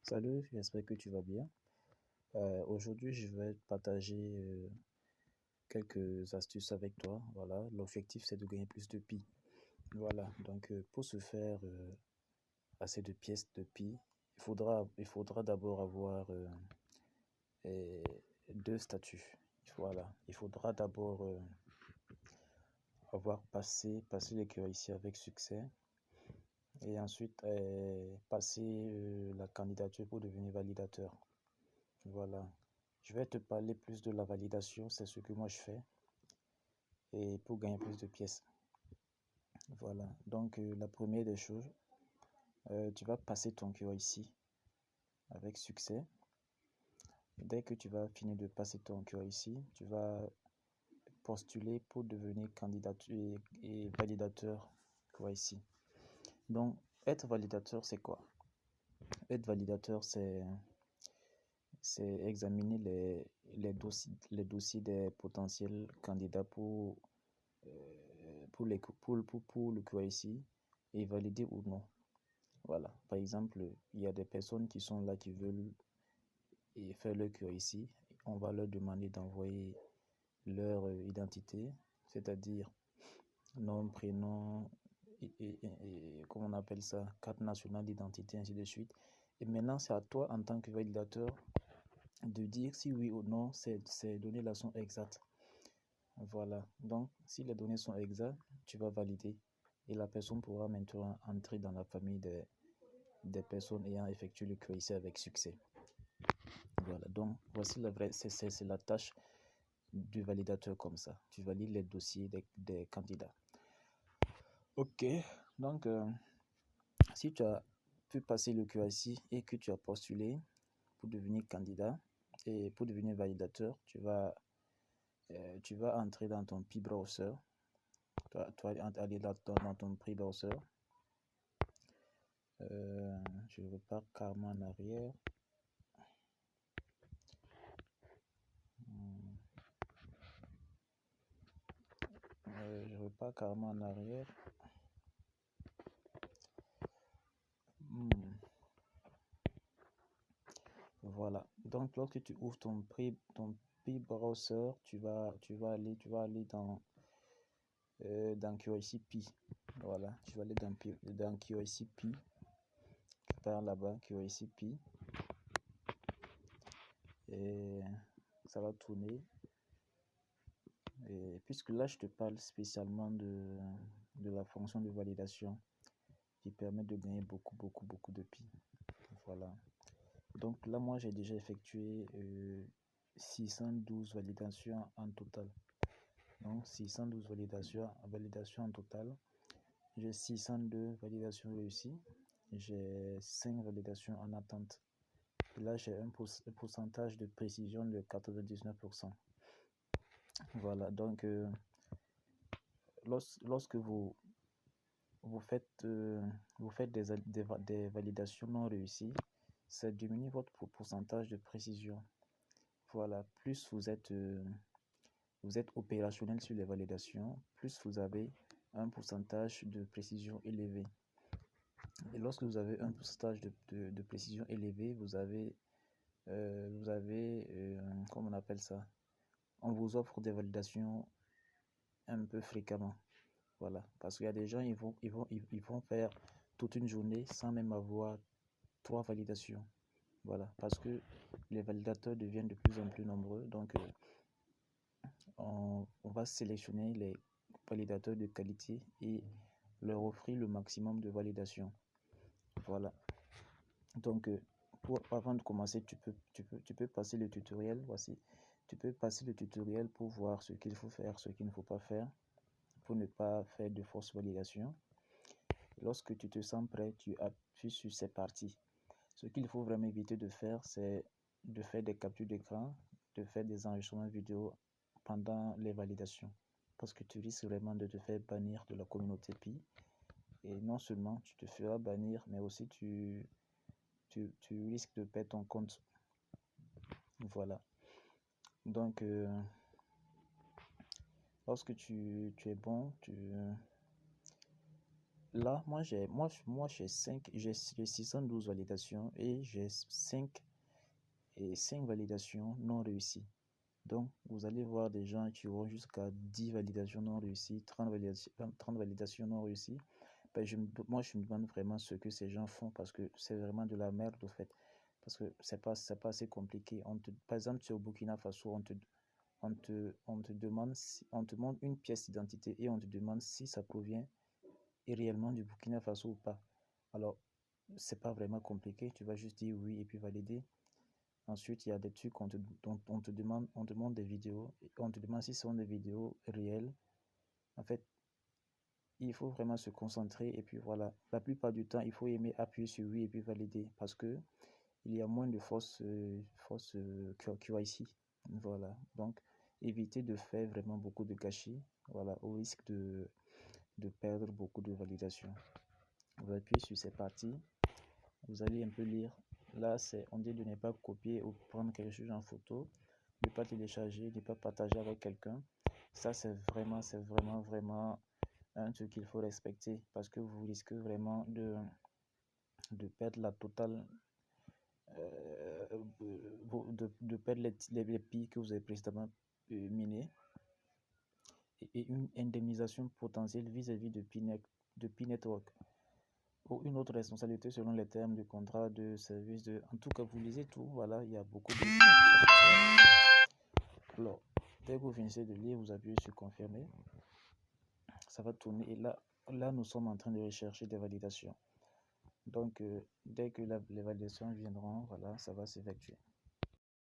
Salut, j'espère que tu vas bien. Aujourd'hui, je vais partager quelques astuces avec toi. Voilà, l'objectif c'est de gagner plus de pi. Voilà, donc pour se faire assez de pièces de pi, il faudra d'abord avoir euh, deux statuts. Voilà, il faudra d'abord avoir passé les ici avec succès et ensuite passer la candidature pour devenir validateur. Voilà. Je vais te parler plus de la validation, c'est ce que moi je fais, et pour gagner plus de pièces. Voilà. Donc, la première des choses, tu vas passer ton ici avec succès. Dès que tu vas finir de passer ton ici, tu vas postuler pour devenir candidat et validateur ici. Donc, être validateur, c'est quoi? Être validateur, c'est examiner les dossiers des potentiels candidats pour le KYC et valider ou non. Voilà. Par exemple, il y a des personnes qui sont là qui veulent faire le KYC. On va leur demander d'envoyer leur identité, c'est-à-dire nom, prénom, comment on appelle ça, carte nationale d'identité, ainsi de suite. Et maintenant, c'est à toi, en tant que validateur, de dire si oui ou non ces données-là sont exactes. Voilà. Donc, si les données sont exactes, tu vas valider et la personne pourra maintenant entrer dans la famille des personnes ayant effectué le QIC avec succès. Voilà. Donc, voici la vraie, c'est la tâche du validateur comme ça. Tu valides les dossiers des candidats. Ok. Donc, si tu as pu passer le QIC et que tu as postulé pour devenir candidat et pour devenir validateur, tu vas entrer dans ton Pi browser. Tu vas aller dans ton Pi browser. Je repars carrément en arrière. Je repars carrément en arrière. Voilà. Donc, lorsque tu ouvres ton Pi browser, tu vas aller dans QIC Pi. Voilà. Tu vas aller dans QIC Pi. Tu pars là-bas, QIC Pi. Et ça va tourner. Et puisque là, je te parle spécialement de la fonction de validation qui permet de gagner beaucoup de pi. Voilà. Donc là, moi, j'ai déjà effectué 612 validations en total. Donc, 612 validations en total. J'ai 602 validations réussies. J'ai 5 validations en attente. Et là, j'ai un pourcentage de précision de 99%. Voilà. Donc, lorsque vous faites des validations non réussies, ça diminue votre pourcentage de précision. Voilà, plus vous êtes opérationnel sur les validations, plus vous avez un pourcentage de précision élevé. Et lorsque vous avez un pourcentage de précision élevé, vous avez comment on appelle ça? On vous offre des validations un peu fréquemment. Voilà, parce qu'il y a des gens, ils vont faire toute une journée sans même avoir 3 validations. Voilà, parce que les validateurs deviennent de plus en plus nombreux. Donc, on va sélectionner les validateurs de qualité et leur offrir le maximum de validation. Voilà. Donc, avant de commencer, tu peux passer le tutoriel. Voici. Tu peux passer le tutoriel pour voir ce qu'il faut faire, ce qu'il ne faut pas faire, pour ne pas faire de fausses validations. Lorsque tu te sens prêt, tu appuies sur ces parties. Ce qu'il faut vraiment éviter de faire, c'est de faire des captures d'écran, de faire des enregistrements vidéo pendant les validations. Parce que tu risques vraiment de te faire bannir de la communauté Pi. Et non seulement tu te feras bannir, mais aussi tu risques de perdre ton compte. Voilà. Donc, lorsque tu es bon, là, j'ai 612 validations et j'ai 5 validations non réussies. Donc, vous allez voir des gens qui auront jusqu'à 10 validations non réussies, 30 validations non réussies. Ben, moi, je me demande vraiment ce que ces gens font parce que c'est vraiment de la merde, au fait. Parce que c'est pas assez compliqué. Par exemple, tu es au Burkina Faso, on te demande on te demande une pièce d'identité et on te demande si ça provient réellement du Burkina Faso ou pas. Alors, c'est pas vraiment compliqué. Tu vas juste dire oui et puis valider. Ensuite, il y a des trucs dont on te demande des vidéos. On te demande si ce sont des vidéos réelles. En fait, il faut vraiment se concentrer et puis voilà. La plupart du temps, il faut aimer appuyer sur oui et puis valider parce que il y a moins de fausses QIC. Voilà. Donc, évitez de faire vraiment beaucoup de gâchis. Voilà, au risque de perdre beaucoup de validation. Vous appuyez sur ces parties. Vous allez un peu lire. Là, on dit de ne pas copier ou prendre quelque chose en photo, de ne pas télécharger, de ne pas partager avec quelqu'un. Ça, c'est vraiment un truc qu'il faut respecter parce que vous risquez vraiment de perdre la totale, de perdre les pics que vous avez précédemment minés et une indemnisation potentielle vis-à-vis de P-Network ou une autre responsabilité selon les termes du contrat de service de... En tout cas, vous lisez tout, voilà, il y a beaucoup de... Alors, dès que vous finissez de lire, vous appuyez sur confirmer. Ça va tourner et là, nous sommes en train de rechercher des validations. Donc, dès que les validations viendront, voilà, ça va s'effectuer.